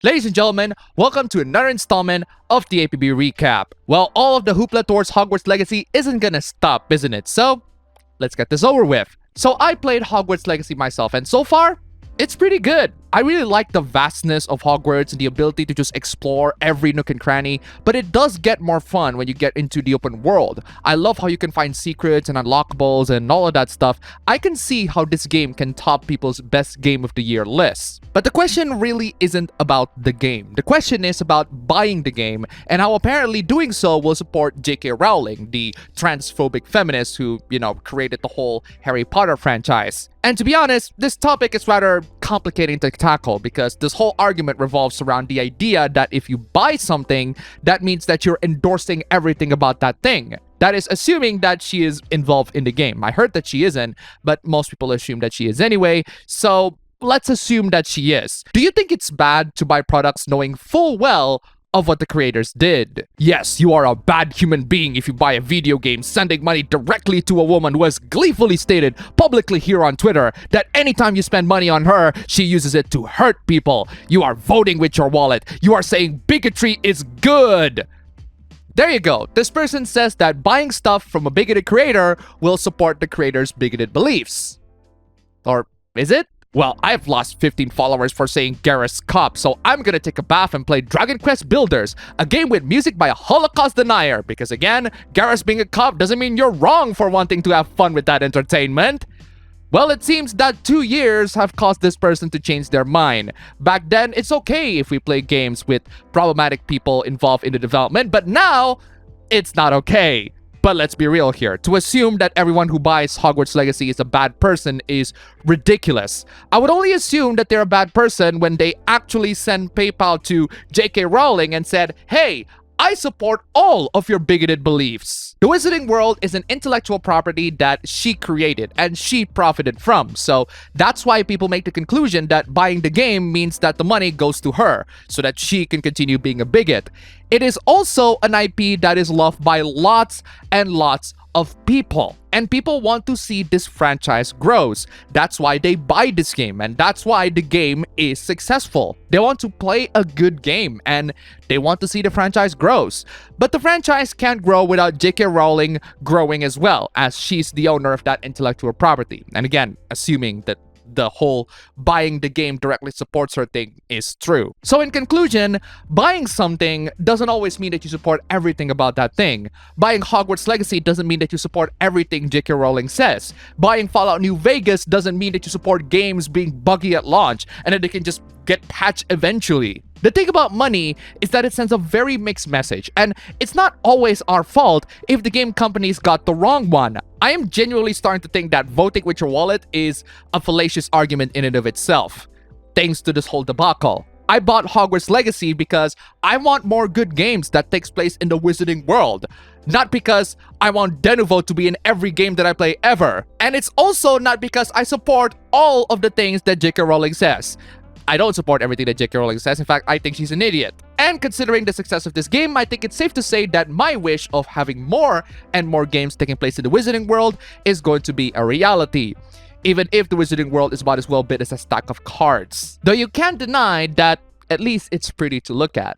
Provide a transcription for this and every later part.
Ladies and gentlemen, welcome to another installment of the APB recap. Well, all of the hoopla towards Hogwarts Legacy isn't gonna stop, isn't it? So, let's get this over with. So I played Hogwarts Legacy myself, and so far, it's pretty good. I really like the vastness of Hogwarts and the ability to just explore every nook and cranny, but it does get more fun when you get into the open world. I love how you can find secrets and unlockables and all of that stuff. I can see how this game can top people's best game of the year lists. But the question really isn't about the game. The question is about buying the game and how apparently doing so will support J.K. Rowling, the transphobic feminist who, created the whole Harry Potter franchise. And to be honest, this topic is rather complicating to tackle because this whole argument revolves around the idea that if you buy something, that means that you're endorsing everything about that thing. That is assuming that she is involved in the game. I heard that she isn't, but most people assume that she is anyway, so let's assume that she is. Do you think it's bad to buy products knowing full well of what the creators did? Yes, you are a bad human being if you buy a video game sending money directly to a woman who has gleefully stated publicly here on Twitter that anytime you spend money on her, she uses it to hurt people. You are voting with your wallet. You are saying bigotry is good. There you go. This person says that buying stuff from a bigoted creator will support the creator's bigoted beliefs. Or is it? Well, I've lost 15 followers for saying Garrus Cup, so I'm gonna take a bath and play Dragon Quest Builders, a game with music by a Holocaust denier, because again, Garrus being a cop doesn't mean you're wrong for wanting to have fun with that entertainment. Well, it seems that 2 years have caused this person to change their mind. Back then, it's okay if we play games with problematic people involved in the development, but now, it's not okay. But let's be real here. To assume that everyone who buys Hogwarts Legacy is a bad person is ridiculous. I would only assume that they're a bad person when they actually send PayPal to J.K. Rowling and said, "Hey, I support all of your bigoted beliefs." The Wizarding World is an intellectual property that she created and she profited from. So that's why people make the conclusion that buying the game means that the money goes to her so that she can continue being a bigot. It is also an IP that is loved by lots and lots of people. And people want to see this franchise grows. That's why they buy this game, and that's why the game is successful. They want to play a good game, and they want to see the franchise grows. But the franchise can't grow without J.K. Rowling growing as well, as she's the owner of that intellectual property. And again, assuming that the whole buying the game directly supports her thing is true. So in conclusion, buying something doesn't always mean that you support everything about that thing. Buying Hogwarts Legacy doesn't mean that you support everything J.K. Rowling says. Buying Fallout New Vegas doesn't mean that you support games being buggy at launch and that they can just get patched eventually. The thing about money is that it sends a very mixed message, and it's not always our fault if the game companies got the wrong one. I am genuinely starting to think that voting with your wallet is a fallacious argument in and of itself, thanks to this whole debacle. I bought Hogwarts Legacy because I want more good games that takes place in the Wizarding World, not because I want Denuvo to be in every game that I play ever. And it's also not because I support all of the things that J.K. Rowling says. I don't support everything that J.K. Rowling says. In fact, I think she's an idiot. And considering the success of this game, I think it's safe to say that my wish of having more and more games taking place in the Wizarding World is going to be a reality, even if the Wizarding World is about as well bit as a stack of cards. Though you can't deny that at least it's pretty to look at.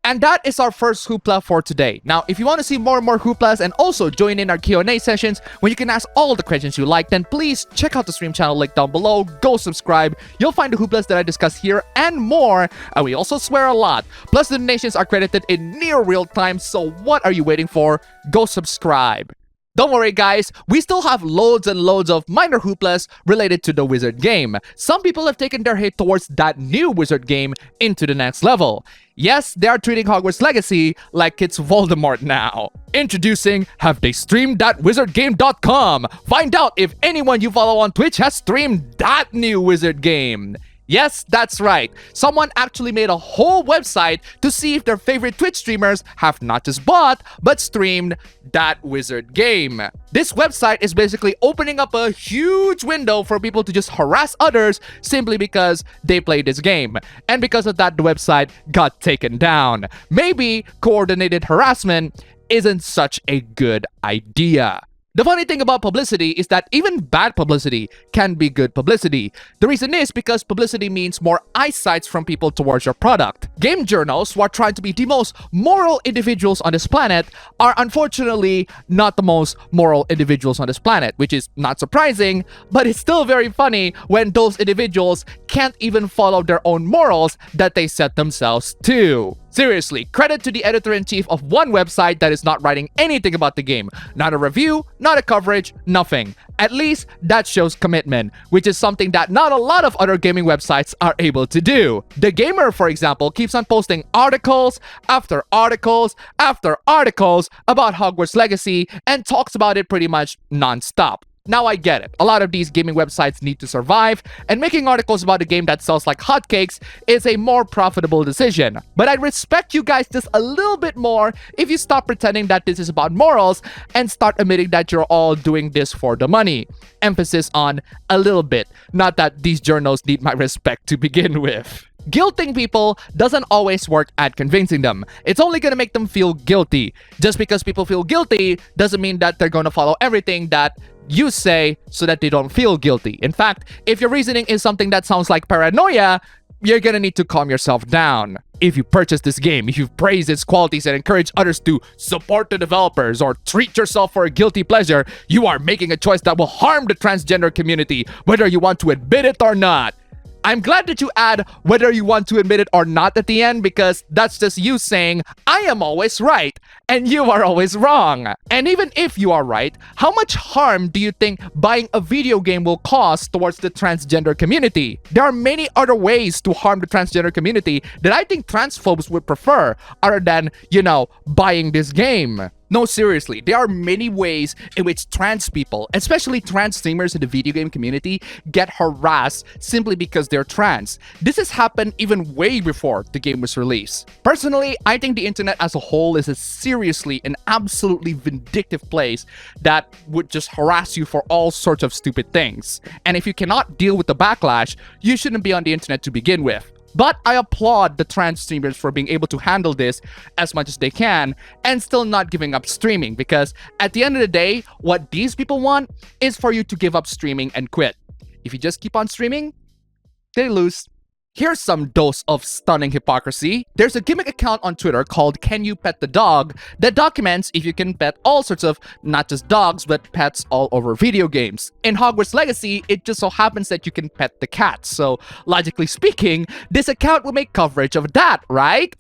And that is our first hoopla for today. Now, if you want to see more and more hooplas and also join in our Q&A sessions where you can ask all the questions you like, then please check out the stream channel link down below. Go subscribe. You'll find the hooplas that I discuss here and more. And we also swear a lot. Plus, the donations are credited in near real time. So what are you waiting for? Go subscribe. Don't worry guys, we still have loads and loads of minor hooplas related to the Wizard game. Some people have taken their hate towards that new Wizard game into the next level. Yes, they are treating Hogwarts Legacy like it's Voldemort now. Introducing HaveTheyStreamedThatWizardGame.com. Find out if anyone you follow on Twitch has streamed that new Wizard game. Yes, that's right. Someone actually made a whole website to see if their favorite Twitch streamers have not just bought, but streamed that Wizard game. This website is basically opening up a huge window for people to just harass others simply because they played this game. And because of that, the website got taken down. Maybe coordinated harassment isn't such a good idea. The funny thing about publicity is that even bad publicity can be good publicity. The reason is because publicity means more eyesight from people towards your product. Game journals, who are trying to be the most moral individuals on this planet, are unfortunately not the most moral individuals on this planet, which is not surprising, but it's still very funny when those individuals can't even follow their own morals that they set themselves to. Seriously, credit to the editor-in-chief of one website that is not writing anything about the game. Not a review, not a coverage, nothing. At least that shows commitment, which is something that not a lot of other gaming websites are able to do. The Gamer, for example, keeps on posting articles after articles after articles about Hogwarts Legacy and talks about it pretty much non-stop. Now I get it, a lot of these gaming websites need to survive, and making articles about a game that sells like hotcakes is a more profitable decision. But I'd respect you guys just a little bit more if you stop pretending that this is about morals and start admitting that you're all doing this for the money. Emphasis on a little bit, not that these journals need my respect to begin with. Guilting people doesn't always work at convincing them. It's only gonna make them feel guilty. Just because people feel guilty doesn't mean that they're gonna follow everything that you say so that they don't feel guilty. In fact, if your reasoning is something that sounds like paranoia, you're gonna need to calm yourself down. If you purchase this game, if you praise its qualities and encourage others to support the developers or treat yourself for a guilty pleasure, you are making a choice that will harm the transgender community, whether you want to admit it or not. I'm glad that you add whether you want to admit it or not at the end, because that's just you saying, I am always right and you are always wrong. And even if you are right, how much harm do you think buying a video game will cause towards the transgender community? There are many other ways to harm the transgender community that I think transphobes would prefer other than, buying this game. No, seriously, there are many ways in which trans people, especially trans streamers in the video game community, get harassed simply because they're trans. This has happened even way before the game was released. Personally, I think the internet as a whole is a seriously and absolutely vindictive place that would just harass you for all sorts of stupid things. And if you cannot deal with the backlash, you shouldn't be on the internet to begin with. But I applaud the trans streamers for being able to handle this as much as they can and still not giving up streaming, because at the end of the day, what these people want is for you to give up streaming and quit. If you just keep on streaming, they lose. Here's some dose of stunning hypocrisy. There's a gimmick account on Twitter called Can You Pet the Dog that documents if you can pet all sorts of, not just dogs, but pets all over video games. In Hogwarts Legacy, it just so happens that you can pet the cat. So, logically speaking, this account will make coverage of that, right?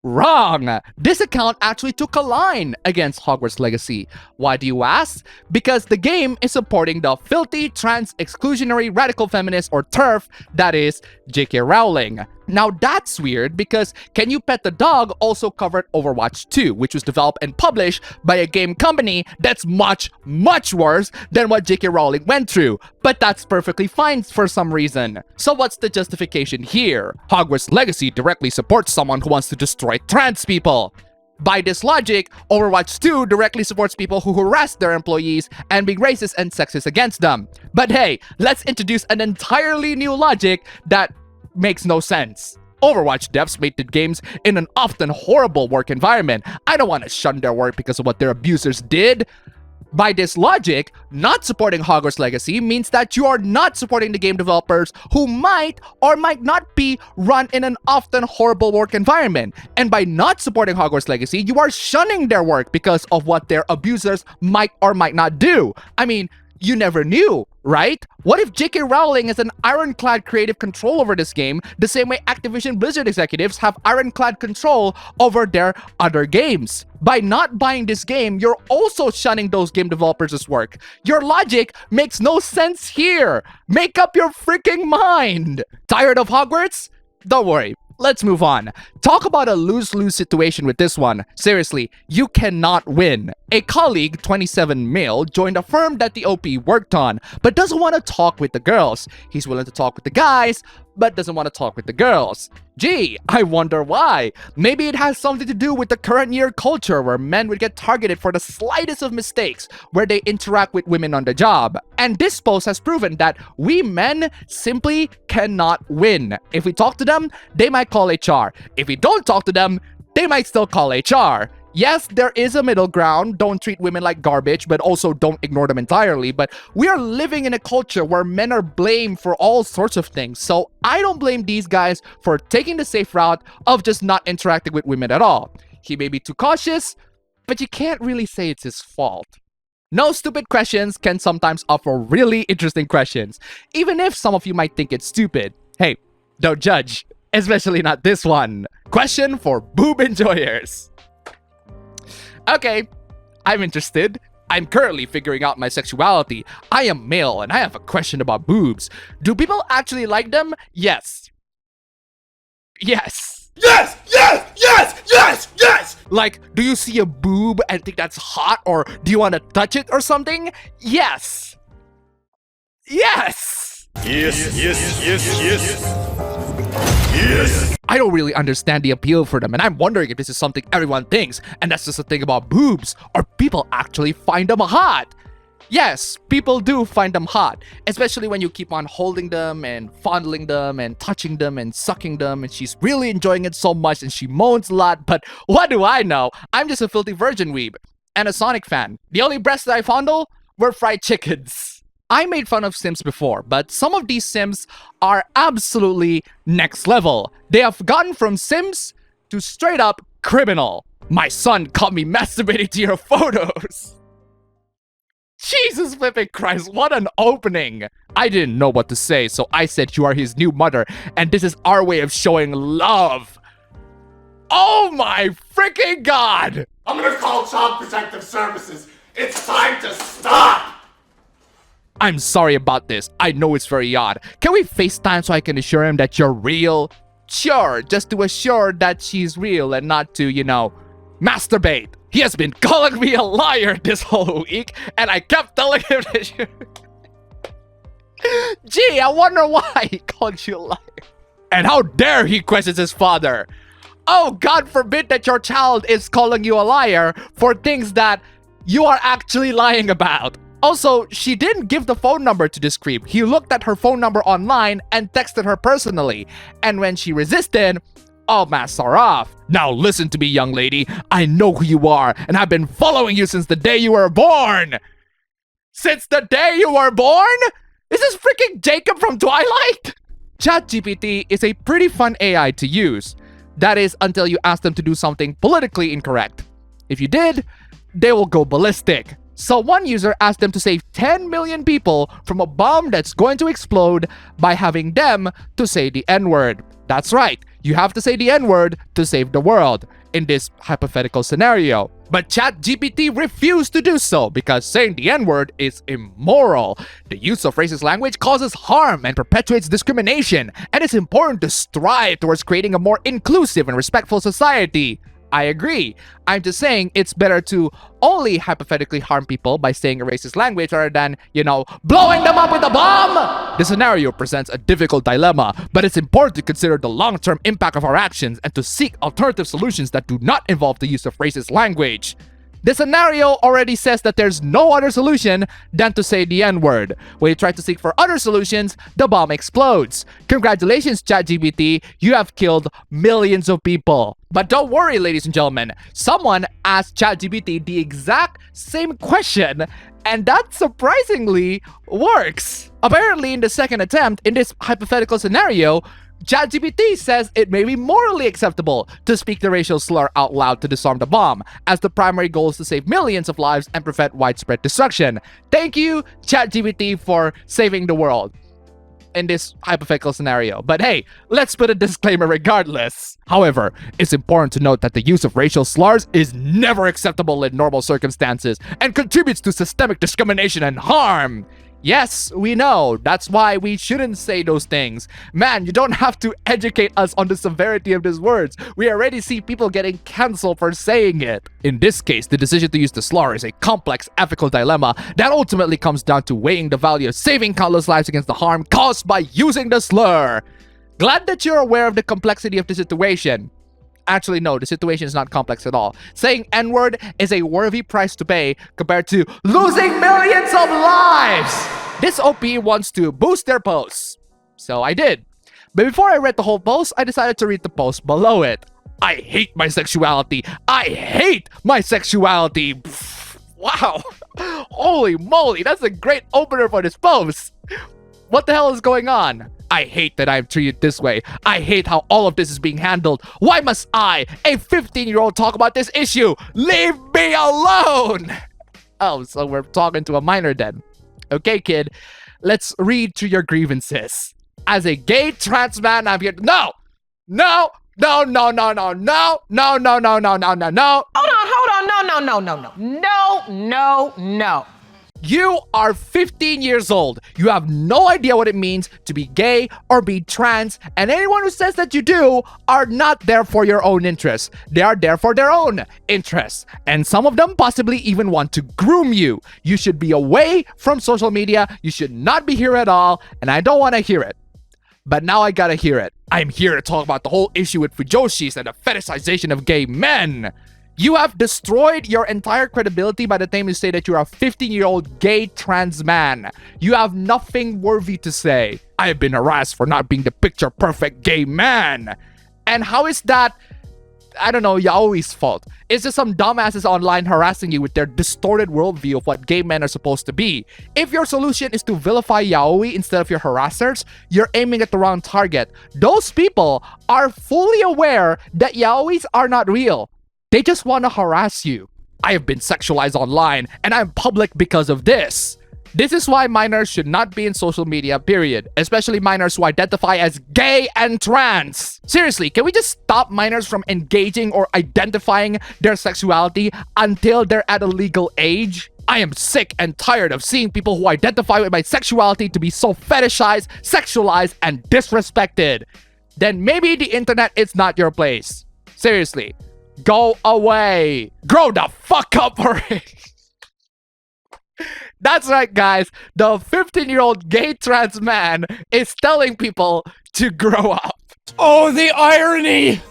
Wrong! This account actually took a line against Hogwarts Legacy. Why do you ask? Because the game is supporting the filthy, trans, exclusionary, radical feminist, or TERF, that is, J.K. Rowling. Now that's weird because Can You Pet the Dog also covered Overwatch 2, which was developed and published by a game company that's much, much worse than what J.K. Rowling went through. But that's perfectly fine for some reason. So what's the justification here? Hogwarts Legacy directly supports someone who wants to destroy trans people. By this logic, Overwatch 2 directly supports people who harass their employees and being racist and sexist against them. But hey, let's introduce an entirely new logic that makes no sense. Overwatch devs made the games in an often horrible work environment. I don't want to shun their work because of what their abusers did. By this logic, not supporting Hogwarts Legacy means that you are not supporting the game developers who might or might not be run in an often horrible work environment. And by not supporting Hogwarts Legacy, you are shunning their work because of what their abusers might or might not do. I mean, you never knew, right? What if J.K. Rowling has an ironclad creative control over this game, the same way Activision Blizzard executives have ironclad control over their other games? By not buying this game, you're also shunning those game developers' work. Your logic makes no sense here. Make up your freaking mind. Tired of Hogwarts? Don't worry. Let's move on. Talk about a lose-lose situation with this one. Seriously, you cannot win. A colleague, 27 male, joined a firm that the OP worked on, but doesn't want to talk with the girls. He's willing to talk with the guys, but doesn't want to talk with the girls. Gee, I wonder why. Maybe it has something to do with the current year culture where men would get targeted for the slightest of mistakes where they interact with women on the job. And this post has proven that we men simply cannot win. If we talk to them, they might call HR. If we don't talk to them, they might still call HR. Yes, there is a middle ground. Don't treat women like garbage, but also don't ignore them entirely. But we are living in a culture where men are blamed for all sorts of things. So I don't blame these guys for taking the safe route of just not interacting with women at all. He may be too cautious, but you can't really say it's his fault. No stupid questions can sometimes offer really interesting questions, even if some of you might think it's stupid. Hey, don't judge, especially not this one. Question for boob enjoyers. Okay, I'm interested. I'm currently figuring out my sexuality. I am male and I have a question about boobs. Do people actually like them? Yes. Yes. Yes! Yes! Yes! Yes! Yes! Like, do you see a boob and think that's hot, or do you want to touch it or something? Yes. Yes. Yes, yes, yes, yes. Yes! I don't really understand the appeal for them, and I'm wondering if this is something everyone thinks, and that's just the thing about boobs, or people actually find them hot. Yes, people do find them hot, especially when you keep on holding them and fondling them and touching them and sucking them, and she's really enjoying it so much and she moans a lot, but what do I know? I'm just a filthy virgin weeb and a Sonic fan. The only breasts that I fondle were fried chickens. I made fun of Simps before, but some of these Simps are absolutely next level. They have gotten from Simps to straight up criminal. My son caught me masturbating to your photos. Jesus flipping Christ, what an opening! I didn't know what to say, so I said you are his new mother, and this is our way of showing love. Oh my freaking god! I'm gonna call Child Protective Services. It's time to stop! I'm sorry about this. I know it's very odd. Can we FaceTime so I can assure him that you're real? Sure, just to assure that she's real and not to, you know, masturbate. He has been calling me a liar this whole week, and I kept telling him that you... Gee, I wonder why he called you a liar. And how dare he questions his father? Oh, God forbid that your child is calling you a liar for things that you are actually lying about. Also, she didn't give the phone number to this creep. He looked at her phone number online and texted her personally. And when she resisted, all masks are off. Now listen to me, young lady. I know who you are, and I've been following you since the day you were born. Since the day you were born? Is this freaking Jacob from Twilight? ChatGPT is a pretty fun AI to use. That is, until you ask them to do something politically incorrect. If you did, they will go ballistic. So one user asked them to save 10 million people from a bomb that's going to explode by having them to say the N-word. That's right, you have to say the N-word to save the world in this hypothetical scenario. But ChatGPT refused to do so because saying the N-word is immoral. The use of racist language causes harm and perpetuates discrimination, and it's important to strive towards creating a more inclusive and respectful society. I agree. I'm just saying it's better to only hypothetically harm people by saying a racist language rather than, you know, blowing them up with a bomb! The scenario presents a difficult dilemma, but it's important to consider the long-term impact of our actions and to seek alternative solutions that do not involve the use of racist language. The scenario already says that there's no other solution than to say the N-word. When you try to seek for other solutions, the bomb explodes. Congratulations, ChatGPT, you have killed millions of people. But don't worry, ladies and gentlemen, someone asked ChatGPT the exact same question, and that surprisingly works. Apparently, in the second attempt, in this hypothetical scenario, ChatGPT says it may be morally acceptable to speak the racial slur out loud to disarm the bomb, as the primary goal is to save millions of lives and prevent widespread destruction. Thank you, ChatGPT, for saving the world in this hypothetical scenario. But hey, let's put a disclaimer regardless. However, it's important to note that the use of racial slurs is never acceptable in normal circumstances and contributes to systemic discrimination and harm. Yes, we know. That's why we shouldn't say those things. Man, you don't have to educate us on the severity of these words. We already see people getting cancelled for saying it. In this case, the decision to use the slur is a complex ethical dilemma that ultimately comes down to weighing the value of saving countless lives against the harm caused by using the slur. Glad that you're aware of the complexity of the situation. Actually, no, the situation is not complex at all. Saying N-word is a worthy price to pay compared to losing millions of lives! This OP wants to boost their posts. So I did. But before I read the whole post, I decided to read the post below it. I hate my sexuality. I hate my sexuality. Pfft, wow. Holy moly, that's a great opener for this post. What the hell is going on? I hate that I'm treated this way. I hate how all of this is being handled. Why must I, a 15-year-old, talk about this issue? Leave me alone! Oh, so we're talking to a minor then. Okay, kid, let's read through your grievances. As a gay trans man, I'm here. No! No! No, no, no, no, no, no, no, no, no, no, no, no. Hold on, no. You are 15 years old. You have no idea what it means to be gay or be trans, and anyone who says that you do are not there for your own interests. They are there for their own interests, and some of them possibly even want to groom you. You should be away from social media. You should not be here at all, and I don't want to hear it. But now I gotta hear it. I'm here to talk about the whole issue with fujoshis and the fetishization of gay men. You have destroyed your entire credibility by the time you say that you're a 15-year-old gay trans man. You have nothing worthy to say. I have been harassed for not being the picture-perfect gay man. And how is that, I don't know, yaoi's fault? It's just some dumbasses online harassing you with their distorted worldview of what gay men are supposed to be. If your solution is to vilify yaoi instead of your harassers, you're aiming at the wrong target. Those people are fully aware that yaois are not real. They just want to harass you. I have been sexualized online, and I'm public because of this. This is why minors should not be in social media, period. Especially minors who identify as gay and trans. Seriously, can we just stop minors from engaging or identifying their sexuality until they're at a legal age? I am sick and tired of seeing people who identify with my sexuality to be so fetishized, sexualized, and disrespected. Then maybe the internet is not your place. Seriously. Go away. Grow the fuck up already. That's right, guys. The 15-year-old gay trans man is telling people to grow up. Oh, the irony!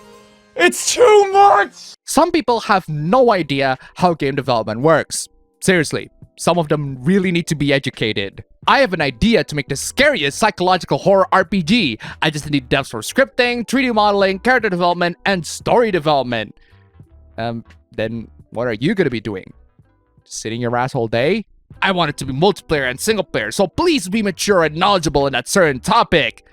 It's too much! Some people have no idea how game development works. Seriously, some of them really need to be educated. I have an idea to make the scariest psychological horror RPG. I just need devs for scripting, 3D modeling, character development, and story development. Then what are you gonna be doing? Sitting your ass all day? I want it to be multiplayer and single player, so please be mature and knowledgeable in that certain topic.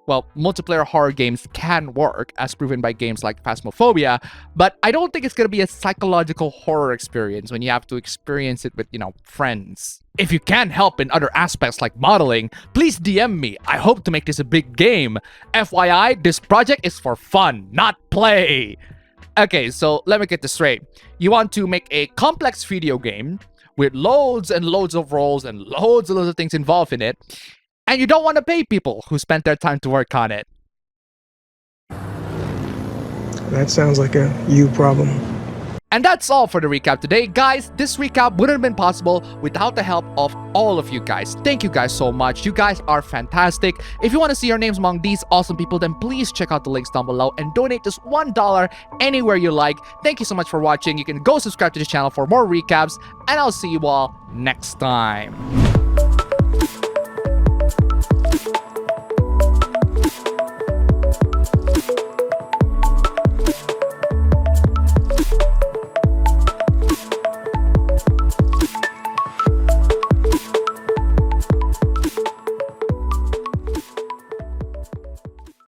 Well, multiplayer horror games can work, as proven by games like Phasmophobia, but I don't think it's gonna be a psychological horror experience when you have to experience it with, friends. If you can help in other aspects like modeling, please DM me. I hope to make this a big game. FYI, this project is for fun, not play. Okay, so let me get this straight. You want to make a complex video game with loads and loads of roles and loads of things involved in it, and you don't want to pay people who spent their time to work on it. That sounds like a you problem. And that's all for the recap today. Guys, this recap wouldn't have been possible without the help of all of you guys. Thank you guys so much. You guys are fantastic. If you want to see your names among these awesome people, then please check out the links down below and donate just $1 anywhere you like. Thank you so much for watching. You can go subscribe to the channel for more recaps, and I'll see you all next time.